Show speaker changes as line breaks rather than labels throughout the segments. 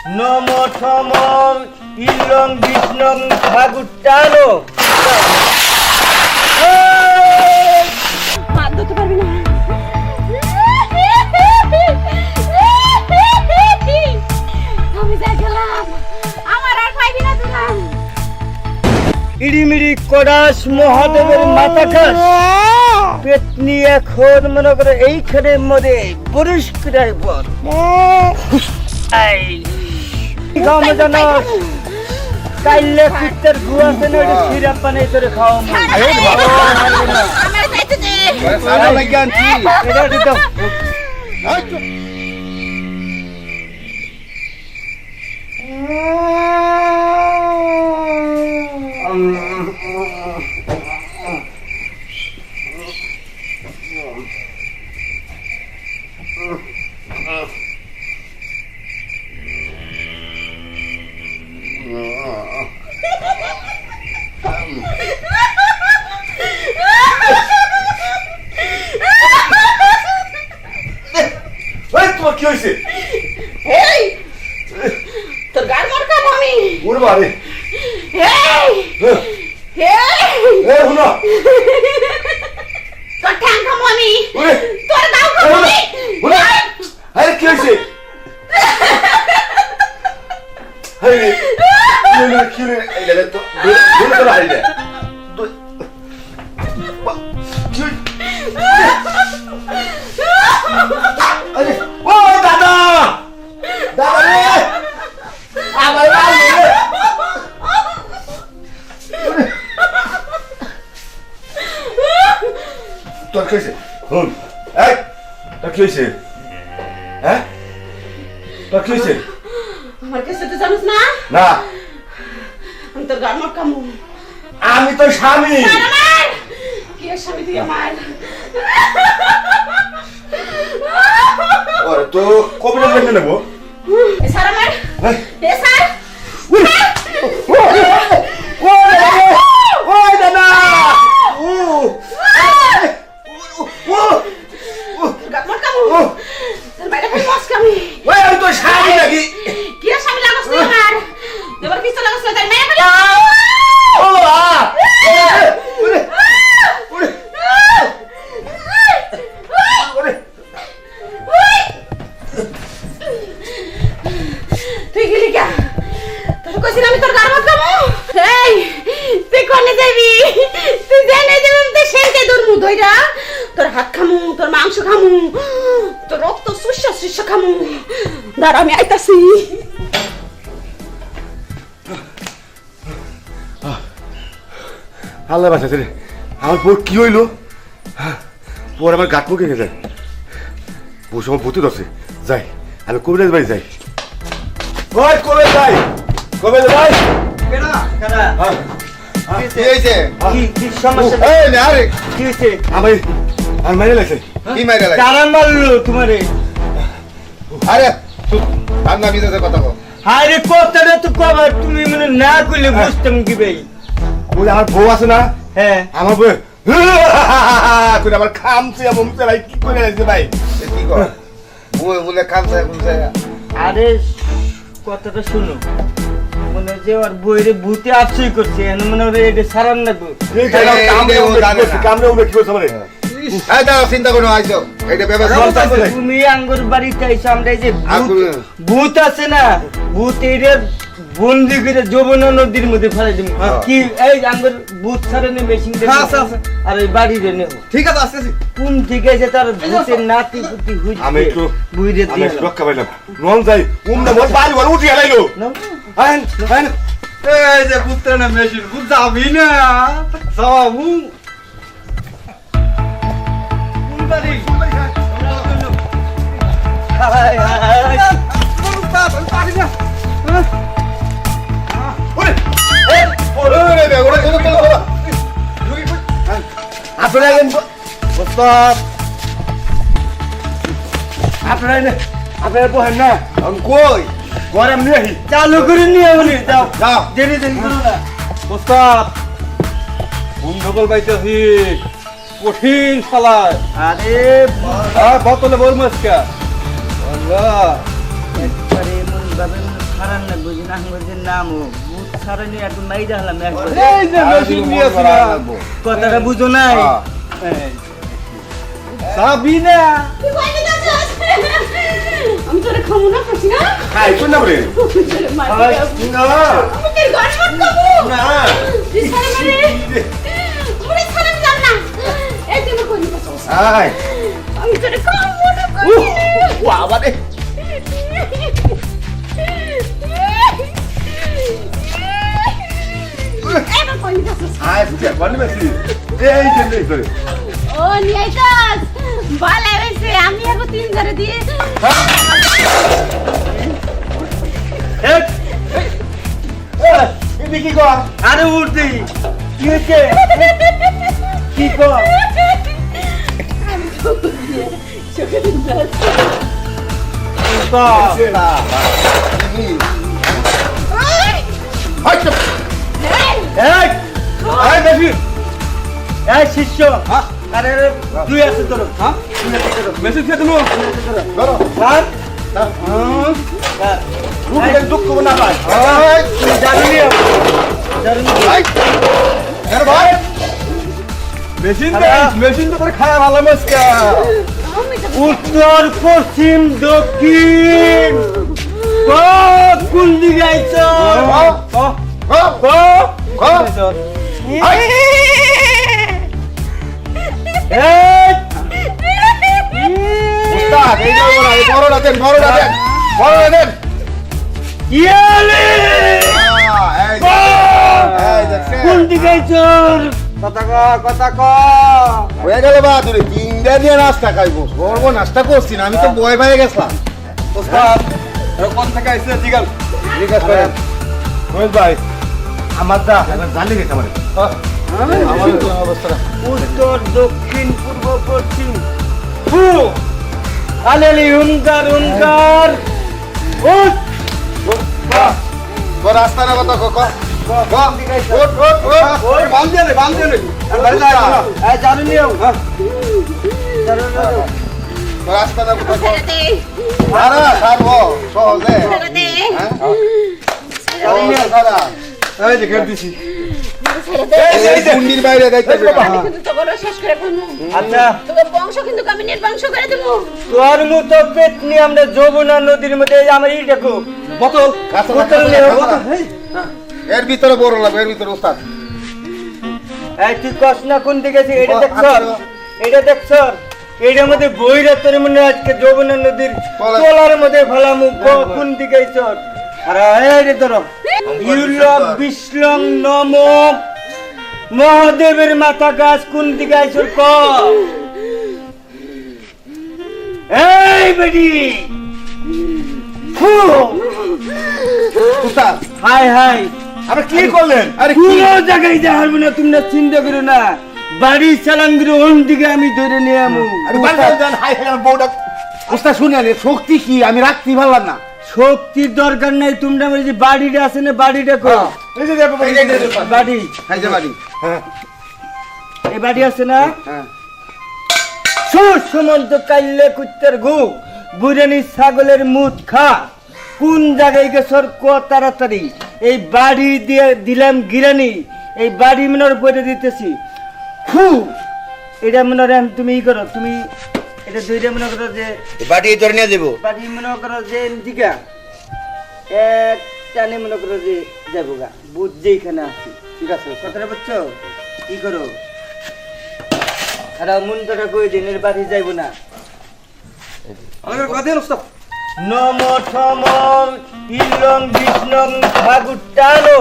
নম থম ইলং বিষ্ণং ঠাকুরটানো
হাত ধরতে পারবি না। আমি যা গেলাম আমার আর পাইবি না তোরা।
ইড়িমিড়ি কড়াস মহাদেবের মাথা খাস পেট নিয়ে এখন মনে করে এইখানে মধ্যে পরিষ্কার পর গামে জানাস কাইলে পিত্তের গুয়াছে না ওটা সিরাপ পানি তোরে খাওয়া
আমার যাইতে দে।
সারা লাগি আনছি
এটা দিতে
তোমার কি হয়েছে?
এই তোর গান মার কাম আমি।
ওরে বারে
এই এই
হুনা
তোর ঠ্যাং খামো আমি।
ওরে
তোর দাও খামো আমি।
হুনা আরে কি হয়েছে? আরে কি রে এই গেলে তো দূরে চলে আইলে আরে ও দাদা দাদা রে আমার লাল রে তোর কি হয়েছে? হুন এই তোর কি হয়েছে? হ্যাঁ তোর কি হয়েছে?
আমার কাছে তো জানিস না
না
আমি তোর গান মার কামু।
আমি তো স্বামী
আমার কি এর স্বামী তুই আমার?
ওরে তো কবে জেনে নেবো
এ স্যার আমার
হ্যাঁ
এ স্যার
ওই দাদা
গান মার কামু। তোর বাইরে ফেল মাস কামি।
ওই আমি তো স্বামী নাকি
কি এর স্বামী লাগছ তুই আমার? দেবার কিছু লাগছ না তাই মেয়ে ফেল।
ও ওরে ওরে ওরে
তুই গেলি কে? তোর কইছিলাম আমি তোর গান মার কামু। এই তুই কোনে যাবি? তুই জানে যাবি তুই সেনতে দূরমু ধইরা তোর হাত খামু, তোর মাংস খামু, তোর রক্ত সুস্য খামু। দাঁড়া আমি আইতাছি।
আল্লাহ বাঁচাছে রে আমার বোর কি হইলো পর আমার গাট মুখে গেছে বউ সময় ভূতি ধরছে যাই আমি কবিরাজ বাড়ি যাই ওই কবে যাই কবে যাই
কেনা কেনা
কি হয়েছে
কি সমস্যা
এই না আরে
কি হয়েছে
আমি আর মাইরে লাগছে কি মাইরে লাগছে
কারা মারলো তোমারে
আরে চুপ কান্না বিদেশে কথা কও
আরে কথাটা তো কবার তুমি মানে না করলে বুঝতাম কি ভাই
ওই আমার বউ আছে না
হ্যাঁ
আমার বউ করে আমার খামছে মমছে ভাই কি করে আছে ভাই কি কর বউ বলে খামছে বলছে
আরে কথাটা শুনো মনে যে ওর বইরে ভূতে আশ্রয় করছে এনে মনে হয় এটা সারান লাগবে
কামড়ে উঠে কি করছে মানে এই দাও চিন্তা করো আইছো এটা ব্যবস্থা
তুমি আঙ্গুর বাড়িতে আইছো আমরা এই যে ভূত আছে না ভূত এর বন্দি করে যমুনা নদীর মধ্যে ফেলে দিম কি এই আঙ্গুর ভূত ছাড়ানো মেশিন আর ওই বাড়ি রে নেব
ঠিক আছে আসতেছি
কোন ঠিক আছে তার ভূতের নাতি পুতি হুইছে
আমি একটু
বুইরে
আমি
দিয়ে
একটু রক্ষা পাইলাম রং যাই উমনা মোর বাড়ি ঘর উঠে গেলাইলো আইন আইন
এই যে পুত্র না মেশিন বুঝ যাবি না সবাবু কোন বাড়ি হাই হাই পারি না
ওরে এই ওরে রে ওরে ওরে আপনারা আইন ওস্তাদ আপনারা বহেন না আমি কই ঘরে আমি নিয়ে
চালু করে নিয়ে বলি যাও
যাও
দেরি দেরি করো না
ওস্তাদ বন্ধকল পাইতেছি কঠিন শালায়
আরে
বোতলে বল মাছকা আল্লাহ
একবারে এমন ভাবে সারান না বুঝি না বুঝি নাম ভূত সারানি একদম মাইরা হলাম একবার
এই যে মেশিন নিয়ে আসি না
কথাটা বুঝো নাই
যাবি না
তুই কইতে যাচ্ছিস আমি তোরে খামু না খাচ্ছি না
খাই কোন না রে
তোরে মারি
না
আমি তোর গান মত খাবো
না
তুই সারা মারে মুড়ি ছাড়া আমি যাব না এই তুই কই নিছিস
আয়
আমি তোরে খামু না কই
বাবা রে
এবার কই নিছিস
আয় তুই কোন মেশিন এই যে নেই করে
ও নিয়ে আইতাস ভালো হইছে আমি আরো 3 ধরে দিয়ে
এ কি কর
আরে উঠি কি হচ্ছে কি কর
চোখে দিন
এই মেশিন এই শিষ্য আরে দুই আছে তোর হ্যাঁ
মেশিন খেয়ে দিলো
ধরো
স্যার
রুকের দুঃখ না ভাই
জানি
ভাই আরে ভাই
মেশিন তো করে খায়া ভালো মাছকা
উত্তর পশ্চিম দক্ষিণ কোন দিকে আইছ
উস্তাদ এই যাও না এই বড়টা দেন বড়টা দেন
কোন দিকে আইছ
কথা ক
হয়ে গেল বা তুই তিনটা দিয়ে নাস্তা খাইবো বলবো নাস্তা করছি না আমি তো বয় পাই গেছিলাম
ওস্তাদ কোন থেকে আইছে জিগাল
জিজ্ঞাসা করেন মহেশ ভাই আমার দা এবার জানলে গেছে আমার অবস্থা
উত্তর দক্ষিণ পূর্ব পশ্চিম আলে হুঙ্কার হুঙ্কার
রাস্তার কথা ক
বান্ধে নে
জানি নিও
রাস্তার কথা
ছেড়ে দে
সারবো সহজে
ছেড়ে দে
এই যে গেট দিছি
ছেড়ে দে
কুন্ডির বাইরে যাইতে
আমি কিন্তু তোর শেষ করে ফেলবো
আচ্ছা
তোর বংশ কিন্তু আমি নির্বংশ করে দেবো
তোর মতো পেতনি আমরা যমুনা নদীর মধ্যে আমার এই দেখো
বোতল
বোতল নিয়ে
এর ভিতরে বড় লাগবে এর ভিতরে ওস্তাদ
এই তুই কস না কোন দিকে আছে এটা দেখছ এটার মধ্যে বইরা তোর মনে হয় আজকে যমুনা নদীর তলার মধ্যে ফেলামু কোন দিকে চর আরে এই রে ধরো ইউলক বিষ্লং নম মহাদেবের মাথা গাছ কোন দিকে আইছর ক এই বেডি ফু
ওস্তাদ
হাই হাই
আপনি কি করলেন
আরে কোন জায়গায় যাওয়ার না তোমরা চিন্তা করো না বাড়ি চালান করে ওন দিকে আমি ধরে নিয়ে আমু
আরে বাড়ি যান হাই হাই বউটা ওস্তাদ শুনেন শক্তি কি আমি রাখতে পারলাম না
শক্তির দরকার নাই তোমরা আমার যে বাড়িটা আছে না বাড়িটা কো
এই যে
বাড়ি
এই যে বাড়ি হ্যাঁ
এই বাড়ি আছে না
হ্যাঁ
সুসমন্ত কাইলে কুত্তের ঘু বুড়ানি ছাগলের মুখ খা কোন জায়গায় গেছর ক তাড়াতাড়ি এই বাড়ি দিয়ে দিলাম গিরানি এই বাড়ি মনের বইটা দিতেছি ফু এটা মনে হয় তুমি ই করো তুমি এটা দুইটা মনে করো যে
বাড়ি ধরে নিয়ে যাবো
বাড়ি মনে করো যে দিকা এক টানে মনে করো যে যাবো গা বুঝ যেখানে আছি
ঠিক আছে
কথাটা বুঝছো কি করো আর মন্ত্রটা কই দিন এর বাড়ি যাইবো না
আমাদের কথা দেন ওস্তাদ
নম ঠম ইলং বিষ্ণং ঠাকুরটানো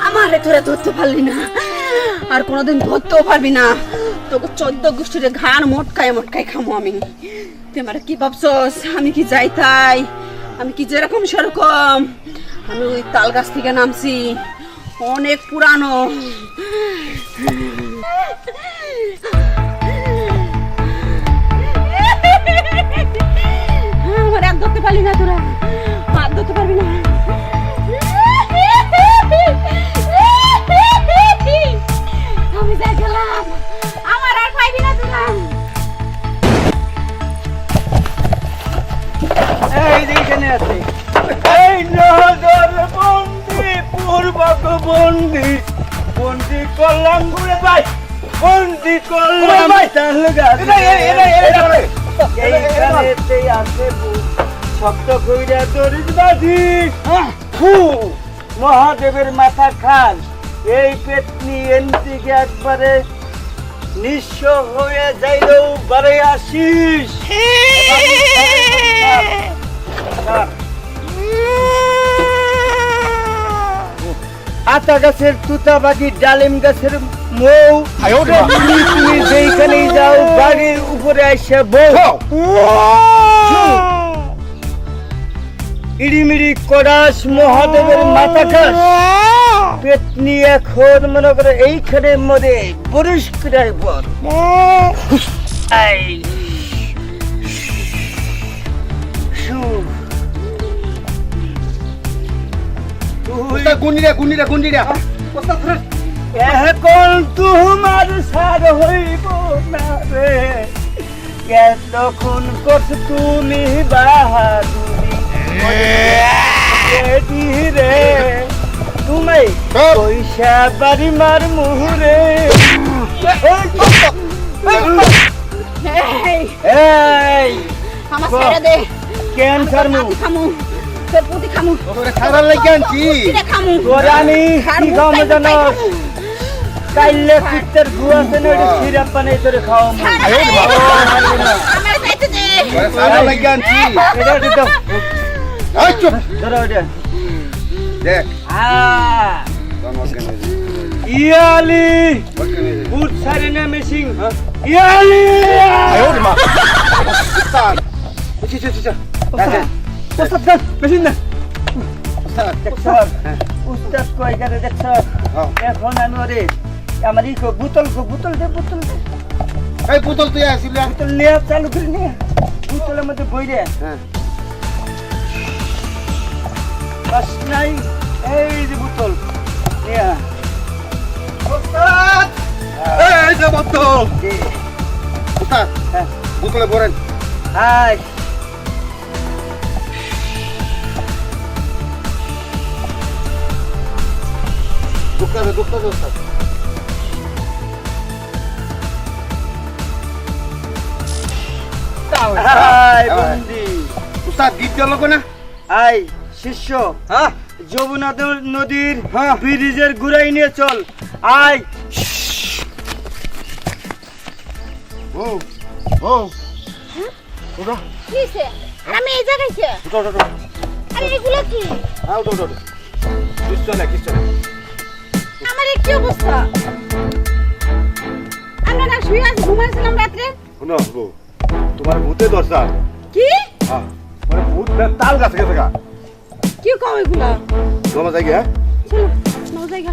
আমারে তোরা ধরতে পারলি না আর কোনোদিন ধরতেও পারবি না তোকে 14 গোষ্ঠীর ঘাড় মোটকায় মোটকায় খামো আমি তুই আমার কি ভাবছস আমি কি যাই তাই আমি কি যেরকম সেরকম আমি ওই তাল গাছ থেকে নামছি, অনেক পুরানো। আমার হাত ধরতে পারলি না তোরা, হাত ধরতে পারবি না। আমি যাই গেলাম, আমার আর পাইবি না তোরা।
এই যে এখানে আছে, এই নজর বন্দি পূর্বক বন্দি, বন্দি করলাম ঘুরে ভাই, বন্দি করলাম তাহলে এইখানেতেই আছে শক্ত কইরা দড়ির বাঁধি। ফু, মহাদেবের মাথা খান, এই পেটনি এনদিকে একবারে নিঃস্ব হয়ে যাইলেও বারে আসিস। আতা গাছের তুতা বাকি, ডালিম গাছের মৌ, তুমি যেইখানেই যাও বাড়ির উপরে আসে বউ। ইড়িমিড়ি করাস মহাদেবের মাথা খাস, পেটনি এখন মনে করে এইখানে মরে পরিষ্কার পর। এখন তোমার সার হইব না রে, তখন করছ তুমি বাহাদুরি রে, তুমি পয়সা বাড়ি মার মুহুরে। এই
আমার ছেড়ে দে,
কেন ছাড়মু?
খামু তোর পুতি খামু,
খাবার লাগে আনছি
খামু
তোর আমি কি খাওয়াবো জানো? কাইলে পিত্তের গুয়া আছে না, ওটা সিরাপ বানিয়ে তোরে খাওয়াবো।
আমার যাইতে দে,
খাবার লাগে আনছি
এটা দিত
এই চুপ
ধরো ওটা।
দেখ
ইয়ালি বুট সারি না মেশিং, ইয়ালি ওস্তাদ গান মেশিন না। উস্তাদ কয় গারে দেখছ, এখন আমি ওরে আমার ই বোতল দে, বোতল দে,
এই বোতল তুই আসিলি
বোতল নিয়ে চালু করে নিয়ে বোতলের মধ্যে বই রে। বাস নাই, এই যে বোতল নিয়ে
এই যে বোতল উস্তাদ বোতলে ভরেন।
আয়
দুঃখ উস্তাদ
আয় বন্দি,
উস্তাদ গীত গেল না
আয় শিষ্য, যমুনা নদীর ব্রিজের ঘুরাই নিয়ে চল। আয়
ও ও ওটা
কিসে আমি এই জায়গায় কে?
ওটা
আরে এগুলো কি?
ওটা কিচ্ছু না
আমার এই কি অবস্থা? আমরা না শুয়ে আছি, ঘুমাইছিলাম রাত্রে।
শোনো বউ, তোমার ভূতে দরজা
কি
মানে ভূত তাল গাছে গেছে গা
কি কও এগুলা?
তোমার জায়গা
চলো, নাও জায়গা।